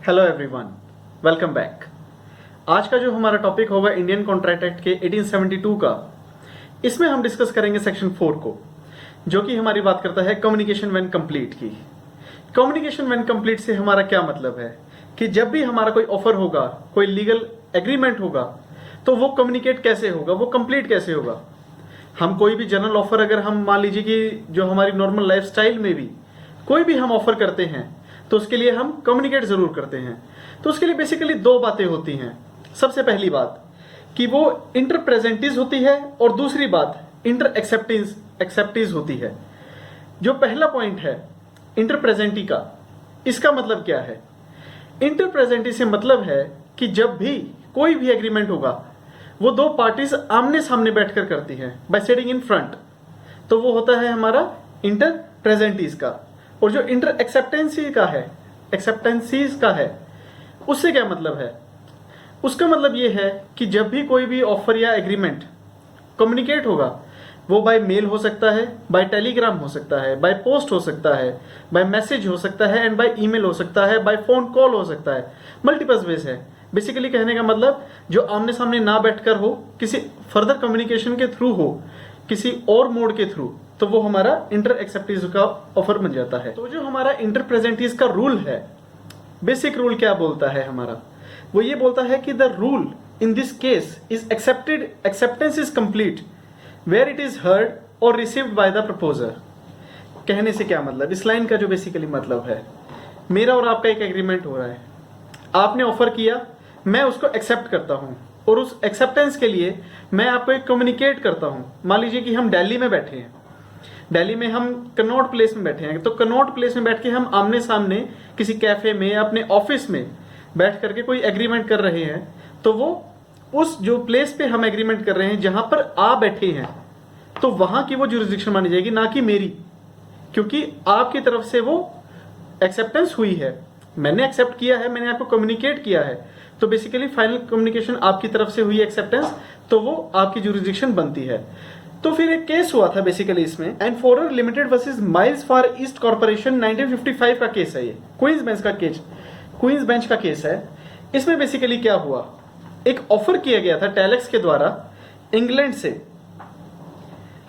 Hello everyone, welcome back. आज का जो हमारा टॉपिक होगा इंडियन कॉन्ट्रैक्ट एक्ट के 1872 का, इसमें हम डिस्कस करेंगे सेक्शन 4 को, जो कि हमारी बात करता है कम्युनिकेशन व्हेन कंप्लीट की। कम्युनिकेशन व्हेन कंप्लीट से हमारा क्या मतलब है कि जब भी हमारा कोई ऑफर होगा, कोई लीगल एग्रीमेंट होगा, तो वो कम्युनिकेट कैसे होगा, वो कंप्लीट कैसे होगा। हम कोई भी जनरल ऑफर, अगर हम मान लीजिए कि जो हमारी नॉर्मल लाइफस्टाइल में भी कोई भी हम ऑफर करते हैं, तो उसके लिए हम कम्युनिकेट जरूर करते हैं। तो उसके लिए बेसिकली दो बातें होती हैं। सबसे पहली बात कि वो इंटर प्रेजेंटीज होती है, और दूसरी बात इंटर एक्सेप्टीज होती है। जो पहला पॉइंट है इंटर प्रेजेंटी का, इसका मतलब क्या है? इंटर प्रेजेंटी से मतलब है कि जब भी कोई भी एग्रीमेंट होगा, वो दो पार्टीज आमने सामने बैठकर करती हैं, बाय सिटिंग इन फ्रंट, तो वो होता है हमारा इंटर प्रेजेंटीज का। और जो इंटर एक्सेप्टेंसीज का है, उससे क्या मतलब है? उसका मतलब ये है कि जब भी कोई भी ऑफर या एग्रीमेंट कम्युनिकेट होगा, वो बाय मेल हो सकता है, बाय टेलीग्राम हो सकता है, बाय पोस्ट हो सकता है, बाय मैसेज हो सकता है, एंड बाय ईमेल हो सकता है, बाय फोन कॉल हो सकता है। मल्टीपल वेज है। बेसिकली कहने का मतलब जो आमने सामने ना बैठकर हो, किसी फर्दर कम्युनिकेशन के थ्रू हो, किसी और मोड के थ्रू, तो वो हमारा इंटर एक्सेप्टीज का ऑफर बन जाता है। तो जो हमारा इंटर प्रेजेंटीज का रूल है, बेसिक रूल क्या बोलता है हमारा? वो ये बोलता है कि the rule in this case is acceptance is complete where it is heard और रिसीव्ड बाय द प्रपोजर। कहने से क्या मतलब? इस लाइन का जो बेसिकली मतलब है, मेरा और आपका एक एग्रीमेंट हो रहा है, आपने ऑफर किया, मैं उसको एक्सेप्ट करता हूं, और उस एक्सेप्टेंस के लिए मैं आपको एक कम्युनिकेट करता हूं। मान लीजिए कि हम दिल्ली में बैठे हैं, दिल्ली में हम कनॉट प्लेस में बैठे हैं, तो कनॉट प्लेस में बैठ के हम आमने सामने किसी कैफे में, अपने ऑफिस में बैठ करके कोई एग्रीमेंट कर रहे हैं, तो वो उस जो प्लेस पे हम एग्रीमेंट कर रहे हैं, जहां पर आप बैठे हैं, तो वहां की वो जुरिस्डिक्शन मानी जाएगी, ना कि मेरी, क्योंकि आपकी तरफ से वो एक्सेप्टेंस हुई है, मैंने एक्सेप्ट किया है, मैंने आपको कम्युनिकेट किया है, तो बेसिकली फाइनल कम्युनिकेशन आपकी तरफ से हुई एक्सेप्टेंस, तो वो आपकी जुरिस्डिक्शन बनती है। तो फिर एक केस हुआ था बेसिकली इसमें, Entores limited versus Miles Far East Corporation 1955 का केस है। ये क्वींस बेंच का केस है। इसमें बेसिकली क्या हुआ, एक ऑफर किया गया था टेलेक्स के द्वारा इंग्लैंड से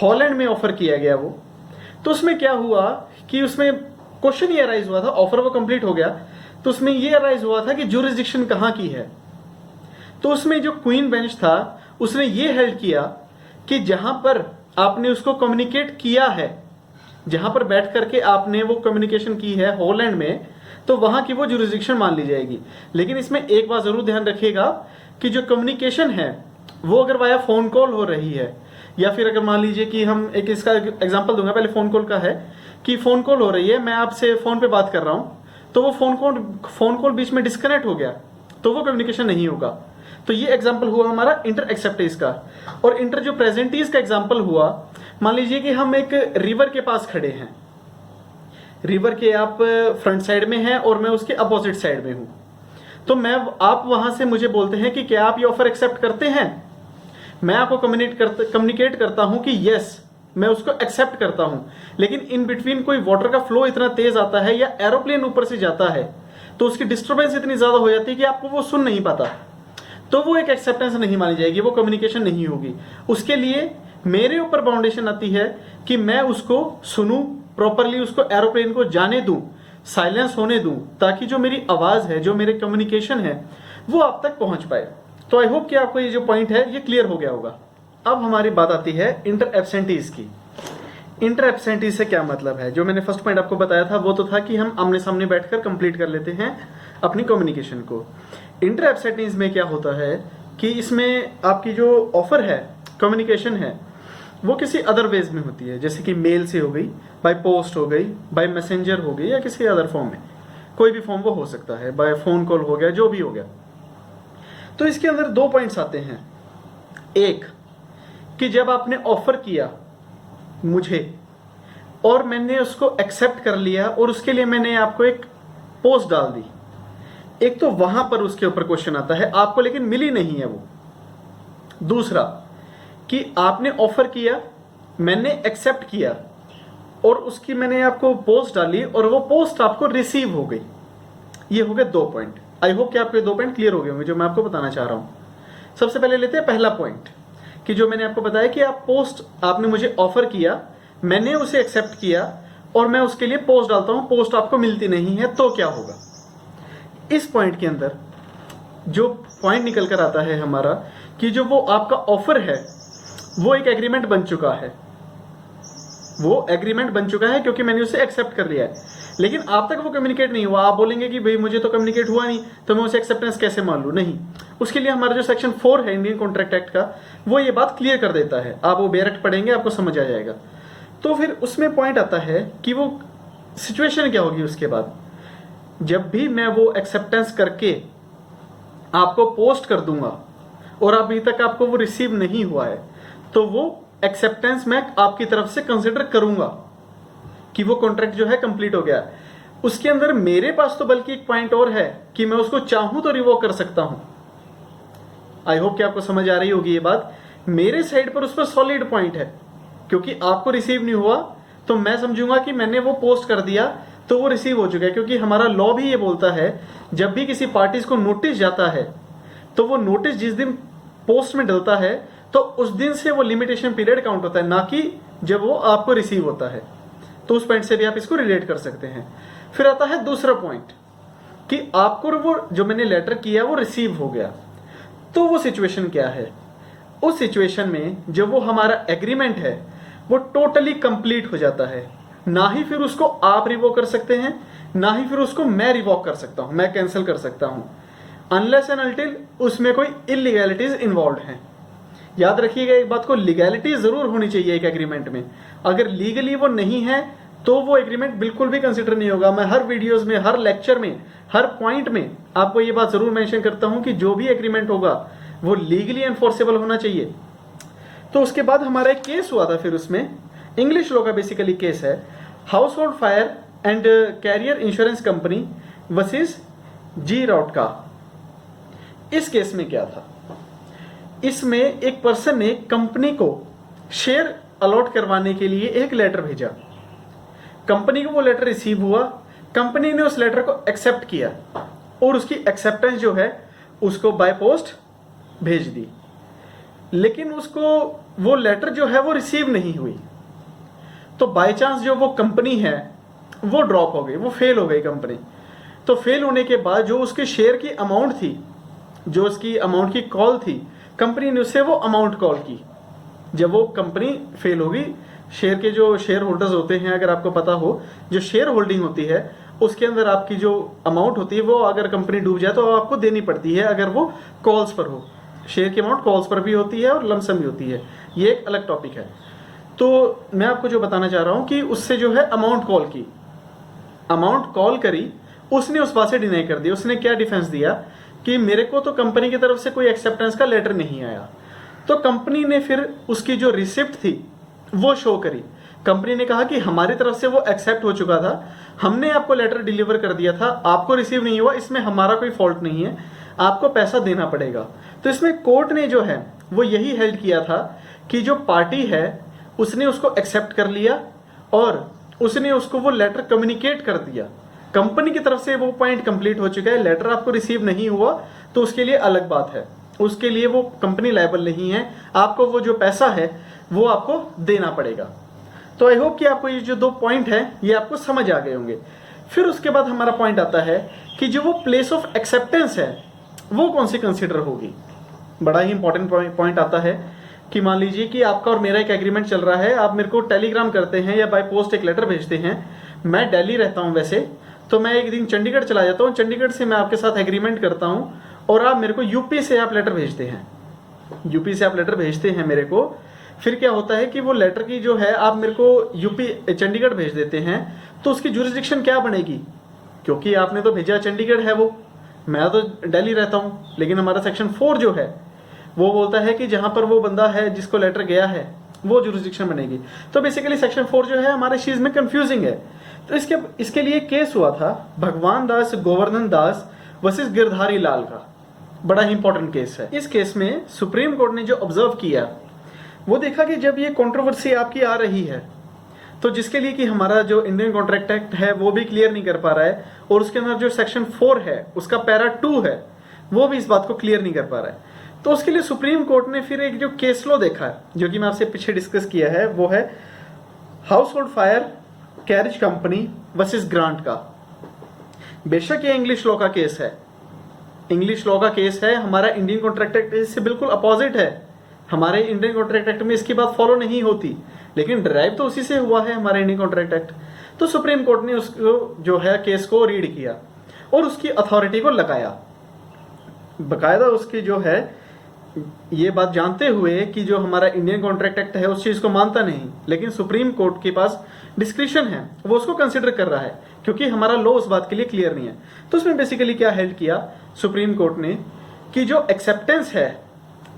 हॉलैंड में ऑफर किया गया वो। तो उसमें क्या हुआ कि उसमें क्वेश्चन ये अराइज हुआ था, ऑफर वो कंप्लीट हो गया, तो उसमें ये अराइज हुआ था कि जुरिस्डिक्शन कहां की है। तो उसमें जो क्वीन बेंच था, उसने ये हेल्ड किया कि जहां पर आपने उसको कम्युनिकेट किया है, जहां पर बैठ करके आपने वो कम्युनिकेशन की है हॉलैंड में, तो वहां की वो जुरिस्डिक्शन मान ली जाएगी। लेकिन इसमें एक बात जरूर ध्यान रखिएगा कि जो कम्युनिकेशन है वो अगर वाया फोन कॉल हो रही है, या फिर अगर मान लीजिए कि हम एक इसका एग्जांपल दूंगा, पहले फोन कॉल का है कि फोन कॉल हो रही है, मैं आपसे फोन पे बात कर रहा हूं, तो वो फोन कॉल बीच में डिस्कनेक्ट हो गया, तो वो कम्युनिकेशन नहीं होगा। तो ये एग्जांपल हुआ हमारा इंटर एक्सेप्टेंस का। और इंटर जो प्रेजेंटीज का एग्जांपल हुआ, मान लीजिए कि हम एक रिवर के पास खड़े हैं, रिवर के आप फ्रंट साइड में हैं और मैं उसके अपोजिट साइड में हूं, तो आप वहां से मुझे बोलते हैं कि क्या आप ये ऑफर एक्सेप्ट करते हैं? मैं आपको कम्युनिकेट करता हूं कि यस, मैं उसको एक्सेप्ट करता हूं, लेकिन इन बिटवीन कोई वाटर का फ्लो इतना तेज आता है, या एरोप्लेन ऊपर से जाता है, तो उसकी डिस्टर्बेंस इतनी ज्यादा हो जाती है कि आपको वो सुन नहीं पाता, तो वो एक एक्सेप्टेंस नहीं मानी जाएगी, वो कम्युनिकेशन नहीं होगी। उसके लिए मेरे ऊपर बाउंडेशन आती है कि मैं उसको सुनूं प्रॉपरली, उसको एरोप्लेन को जाने दूं, साइलेंस होने दूं, ताकि जो मेरी आवाज है, जो मेरे कम्युनिकेशन है, वो आप तक पहुंच पाए। तो आई होप कि आपको ये जो पॉइंट है ये क्लियर हो गया होगा। अब हमारी बात आती है इंटर एब्सेंटीज की। इंटर एब्सेंटीज से क्या मतलब है? जो मैंने फर्स्ट पॉइंट आपको बताया था वो तो था कि हम आमने सामने बैठकर कंप्लीट कर लेते हैं अपनी कम्युनिकेशन को। इंटर एब्सेंटीज में क्या होता है कि इसमें आपकी जो ऑफर है, कम्युनिकेशन है, वो किसी अदर वेज में होती है, जैसे कि मेल से हो गई, बाय पोस्ट हो गई, बाय मैसेंजर हो गई, या किसी अदर फॉर्म में, कोई भी फॉर्म वो हो सकता है, बाय फोन कॉल हो गया, जो भी हो गया। तो इसके अंदर दो पॉइंट्स आते हैं। एक कि जब आपने ऑफर किया मुझे और मैंने उसको एक्सेप्ट कर लिया, और उसके लिए मैंने आपको एक पोस्ट डाल दी, एक तो वहां पर उसके ऊपर क्वेश्चन आता है आपको, लेकिन मिली नहीं है वो। दूसरा कि आपने ऑफर किया, मैंने एक्सेप्ट किया, और उसकी मैंने आपको पोस्ट डाली, और वो पोस्ट आपको रिसीव हो गई, ये हो गए 2 पॉइंट। आई होप कि आपको ये 2 पॉइंट क्लियर हो गए होंगे जो मैं आपको बताना चाह रहा हूं। सबसे पहले लेते हैं पहला पॉइंट कि जो मैंने आपको बताया कि आप पोस्ट, आपने मुझे ऑफर किया, मैंने उसे एक्सेप्ट किया और मैं उसके लिए पोस्ट डालता हूं, पोस्ट आपको मिलती नहीं है तो क्या होगा। इस पॉइंट के अंदर जो पॉइंट निकल कर आता है हमारा कि जो वो आपका ऑफर है वो एक एग्रीमेंट बन चुका है, वो एग्रीमेंट बन चुका है क्योंकि मैंने उसे एक्सेप्ट कर लिया है, लेकिन आप तक वो कम्युनिकेट नहीं हुआ। आप बोलेंगे कि भाई मुझे तो कम्युनिकेट हुआ नहीं तो मैं उसे एक्सेप्टेंस कैसे मान लूं। नहीं, उसके लिए हमारा जो सेक्शन 4 है इंडियन कॉन्ट्रैक्ट एक्ट का, वो ये बात क्लियर कर देता है। आप वो डायरेक्ट पढ़ेंगे आपको समझ आ जाएगा। तो फिर उसमें पॉइंट आता है कि वो सिचुएशन क्या होगी उसके बाद। जब भी मैं वो एक्सेप्टेंस करके आपको पोस्ट कर दूंगा और अभी तक आपको वो रिसीव नहीं हुआ है, तो वो एक्सेप्टेंस मैं आपकी तरफ से कंसिडर करूंगा कि वो कॉन्ट्रैक्ट जो है कंप्लीट हो गया। उसके अंदर मेरे पास तो बल्कि एक पॉइंट और है कि मैं उसको चाहूं तो रिवोक कर सकता हूं। आई होप कि आपको समझ आ रही होगी ये बात। मेरे साइड पर उस पर सॉलिड पॉइंट है, क्योंकि आपको रिसीव नहीं हुआ तो मैं समझूंगा कि मैंने वो पोस्ट कर दिया तो वो रिसीव हो चुका है, क्योंकि हमारा लॉ भी ये बोलता है जब भी किसी पार्टीज को नोटिस जाता है तो वो नोटिस जिस दिन पोस्ट में डलता है तो उस दिन से वो लिमिटेशन पीरियड काउंट होता है, ना कि जब वो आपको रिसीव होता है। तो उस पॉइंट से भी आप इसको रिलेट कर सकते हैं। फिर आता है दूसरा पॉइंट कि आपको वो जो मैंने लेटर किया वो रिसीव हो गया, तो वो सिचुएशन क्या है। उस सिचुएशन में जो वो हमारा एग्रीमेंट है वो टोटली कंप्लीट हो जाता है। ना ही फिर उसको आप रिवोक कर सकते हैं, ना ही फिर उसको मैं रिवोक कर सकता हूं, मैं कैंसिल कर सकता हूं, अनलेस एंड अनटिल उसमें कोई इलीगैलिटीज इन्वॉल्व हैं। याद रखिएगा एक बात को, लीगैलिटी जरूर होनी चाहिए एक एग्रीमेंट में। अगर लीगली वो नहीं है तो वो एग्रीमेंट बिल्कुल भी कंसिडर नहीं होगा। मैं हर वीडियोस में, हर लेक्चर में, हर पॉइंट में आपको ये बात जरूर मेंशन करता हूं कि जो भी एग्रीमेंट होगा वो लीगली एनफोर्सेबल होना चाहिए। तो उसके बाद हमारा एक केस हुआ था, फिर उसमें इंग्लिश लॉ का बेसिकली केस है, Household Fire and Carrier Insurance Company versus Grant का। इस केस में क्या था, इसमें एक पर्सन ने कंपनी को शेयर अलॉट करवाने के लिए एक लेटर भेजा। कंपनी को वो लेटर रिसीव हुआ, कंपनी ने उस लेटर को एक्सेप्ट किया और उसकी एक्सेप्टेंस जो है उसको बाय पोस्ट भेज दी, लेकिन उसको वो लेटर जो है वो रिसीव नहीं हुई। तो बाय चांस जो वो कंपनी है वो ड्रॉप हो गई, वो फेल हो गई कंपनी। तो फेल होने के बाद जो उसके शेयर की अमाउंट थी, जो उसकी अमाउंट की कॉल थी, कंपनी ने उससे वो अमाउंट कॉल की। जब वो कंपनी फेल होगी, शेयर के जो शेयर होल्डर्स होते हैं, अगर आपको पता हो, जो शेयर होल्डिंग होती है उसके अंदर आपकी जो अमाउंट होती है वो अगर कंपनी डूब जाए तो आपको देनी पड़ती है, अगर वो कॉल्स पर हो। शेयर की अमाउंट कॉल्स पर भी होती है और लमसम भी होती है, ये एक अलग टॉपिक है। तो मैं आपको जो बताना चाह रहा हूं कि उससे जो है अमाउंट कॉल की, अमाउंट कॉल करी, उसने उस बात से डिनाई कर दिया। उसने क्या डिफेंस दिया कि मेरे को तो कंपनी की तरफ से कोई एक्सेप्टेंस का लेटर नहीं आया। तो कंपनी ने फिर उसकी जो रिसिप्ट थी वो शो करी। कंपनी ने कहा कि हमारी तरफ से वो एक्सेप्ट हो चुका था, हमने आपको लेटर डिलीवर कर दिया था, आपको रिसीव नहीं हुआ, इसमें हमारा कोई फॉल्ट नहीं है, आपको पैसा देना पड़ेगा। तो इसमें कोर्ट ने जो है वो यही हेल्ड किया था कि जो पार्टी है उसने उसको एक्सेप्ट कर लिया और उसने उसको वो लेटर कम्युनिकेट कर दिया। कंपनी की तरफ से वो पॉइंट कंप्लीट हो चुका है, लेटर आपको रिसीव नहीं हुआ तो उसके लिए अलग बात है, उसके लिए वो कंपनी लायबल नहीं है, आपको वो जो पैसा है वो आपको देना पड़ेगा। तो आई होप कि आपको ये जो 2 पॉइंट है ये आपको समझ आ गए होंगे। फिर उसके बाद हमारा पॉइंट आता है कि जो वो प्लेस ऑफ एक्सेप्टेंस है वो कौन सी कंसिडर होगी। बड़ा ही इंपॉर्टेंट पॉइंट आता है कि मान लीजिए कि आपका और मेरा एक एग्रीमेंट चल रहा है, आप मेरे को टेलीग्राम करते हैं या बाय पोस्ट एक लेटर भेजते हैं। मैं दिल्ली रहता हूं वैसे, तो मैं एक दिन चंडीगढ़ चला जाता हूं, चंडीगढ़ से मैं आपके साथ एग्रीमेंट करता हूं और आप मेरे को यूपी से आप लेटर भेजते हैं, यूपी से आप लेटर भेजते हैं मेरे को। फिर क्या होता है कि वो लेटर की जो है आप मेरे को यूपी चंडीगढ़ भेज देते हैं, तो उसकी जुरिस्डिक्शन क्या बनेगी, क्योंकि आपने तो भेजा चंडीगढ़ है, वो मैं तो दिल्ली रहता हूं, लेकिन हमारा सेक्शन 4 जो है वो बोलता है कि जहां पर वो बंदा है जिसको लेटर गया है वो जुरिस्डिक्शन बनेगी। तो बेसिकली सेक्शन 4 जो है हमारे चीज में कंफ्यूजिंग है। तो इसके लिए केस हुआ था भगवान दास गोवर्धन दास वर्सेस गिरधारी लाल का, बड़ा ही इंपॉर्टेंट केस है। इस केस में सुप्रीम कोर्ट ने जो ऑब्जर्व किया वो देखा कि जब ये कंट्रोवर्सी आपकी आ रही है तो जिसके लिए कि हमारा जो इंडियन कॉन्ट्रैक्ट एक्ट है वो भी क्लियर नहीं कर पा रहा है, और उसके अंदर जो सेक्शन 4 है उसका पैरा 2 है वो भी इस बात को क्लियर नहीं कर पा रहा है। तो उसके लिए सुप्रीम कोर्ट ने फिर एक जो केस लॉ देखा है, जो कि मैं आपसे पीछे डिस्कस किया है, वो है Household fire carriage company versus grant का। बेशक ये इंग्लिश लॉ का केस है, इंग्लिश लॉ का केस है, हमारा इंडियन कॉन्ट्रैक्ट एक्ट इससे बिल्कुल अपोजिट है। हमारे इंडियन कॉन्ट्रैक्ट एक्ट में इसकी बात फॉलो नहीं होती, लेकिन ड्राइव तो उसी से हुआ है हमारा इंडियन कॉन्ट्रैक्ट एक्ट। तो सुप्रीम कोर्ट ने उसको जो है केस को रीड किया और उसकी अथॉरिटी को लगाया, बकायदा उसकी जो है ये बात जानते हुए कि जो हमारा इंडियन कॉन्ट्रैक्ट एक्ट है उस चीज को मानता नहीं, लेकिन सुप्रीम कोर्ट के पास डिस्क्रिप्शन है, वो उसको कंसिडर कर रहा है क्योंकि हमारा लॉ उस बात के लिए क्लियर नहीं है। तो उसमें बेसिकली क्या हेल्ड किया सुप्रीम कोर्ट ने कि जो एक्सेप्टेंस है,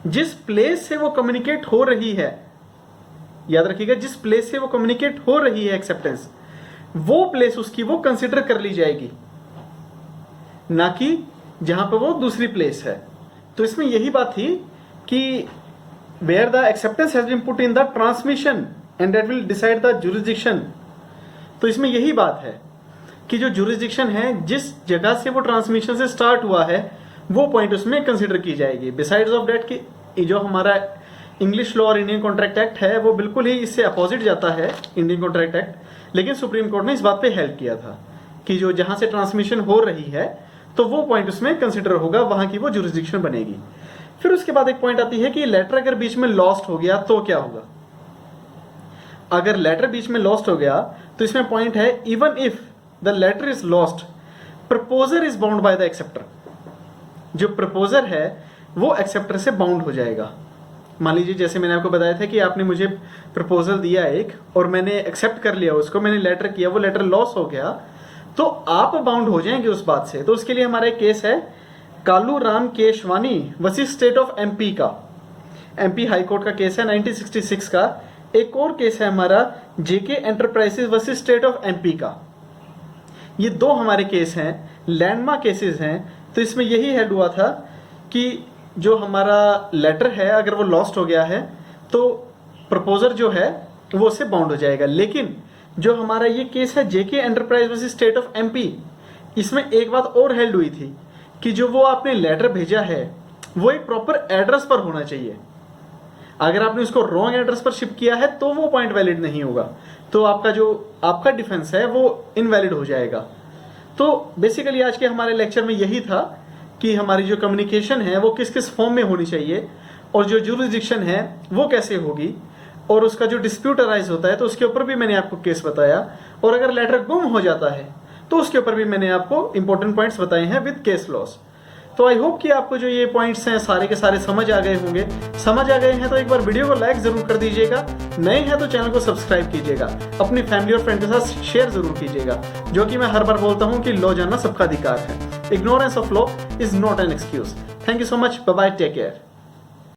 जिस प्लेस से वो कम्युनिकेट हो रही है, याद रखिएगा जिस प्लेस से वो कम्युनिकेट हो रही है एक्सेप्टेंस, वो प्लेस उसकी वो कंसिडर कर ली जाएगी, ना कि जहां पर वो दूसरी प्लेस है। तो इसमें यही बात थी कि where the acceptance has been put in the transmission and that will decide the jurisdiction. तो इसमें यही बात है कि जो जुरिसडिक्शन है, जिस जगह से वो ट्रांसमिशन से स्टार्ट हुआ है, वो पॉइंट उसमें कंसिडर की जाएगी। बिसाइड्स ऑफ दैट कि जो हमारा इंग्लिश लॉ और इंडियन कॉन्ट्रैक्ट एक्ट है वो बिल्कुल ही इससे अपोजिट जाता है इंडियन कॉन्ट्रैक्ट एक्ट, लेकिन सुप्रीम कोर्ट ने इस बात पे हेल्प किया था कि जो जहां से ट्रांसमिशन हो रही है तो वो पॉइंट उसमें कंसिडर होगा, वहां की वो जुरिसडिक्शन बनेगी। फिर उसके बाद एक पॉइंट आती है कि लेटर अगर बीच में लॉस्ट हो गया तो क्या होगा। अगर लेटर बीच में लॉस्ट हो गया तो इसमें पॉइंट है even if the letter is lost proposer is bound by the acceptor. जो प्रपोजर है वो एक्सेप्टर से बाउंड हो जाएगा। मान लीजिए जैसे मैंने आपको बताया था कि आपने मुझे प्रपोजल दिया एक और मैंने एक्सेप्ट कर लिया उसको, मैंने लेटर किया, वो लेटर लॉस हो गया, तो आप बाउंड हो जाएंगे उस बात से। तो उसके लिए हमारा एक केस है Kalu Ram Keshwani versus state of MP का, एमपी हाई कोर्ट का केस है 1966 का। एक और केस है हमारा JK enterprises versus state of MP का। ये दो हमारे केस हैं, लैंडमार्क केसेस हैं। तो इसमें यही हेड हुआ था कि जो हमारा लेटर है अगर वो लॉस्ट हो गया है तो प्रपोजर जो है वो उससे बाउंड हो जाएगा। लेकिन जो हमारा ये केस है JK enterprise versus state of MP, इसमें एक बात और हेल्ड हुई थी कि जो वो आपने लेटर भेजा है वो एक प्रॉपर एड्रेस पर होना चाहिए। अगर आपने उसको रॉन्ग एड्रेस पर शिप किया है तो वो पॉइंट वैलिड नहीं होगा, तो आपका डिफेंस है वो इनवैलिड हो जाएगा। तो बेसिकली आज के हमारे लेक्चर में यही था कि हमारी जो कम्युनिकेशन है वो किस किस फॉर्म में होनी चाहिए और जो जुरिसडिक्शन है वो कैसे होगी, और उसका जो डिस्प्यूट अराइज होता है तो उसके ऊपर भी मैंने आपको केस बताया, और अगर लेटर गुम हो जाता है तो उसके ऊपर भी मैंने आपको इंपॉर्टेंट पॉइंट्स बताए हैं विद केस लॉस। तो आई होप कि आपको जो ये पॉइंट्स हैं सारे के सारे समझ आ गए होंगे। समझ आ गए हैं तो एक बार वीडियो को लाइक जरूर कर दीजिएगा, नए हैं तो चैनल को सब्सक्राइब कीजिएगा, अपनी फैमिली और फ्रेंड के साथ शेयर जरूर कीजिएगा। जो कि मैं हर बार बोलता हूँ कि लॉ जानना सबका अधिकार है। Ignorance of law is not an excuse. Thank you so much, bye bye, take care.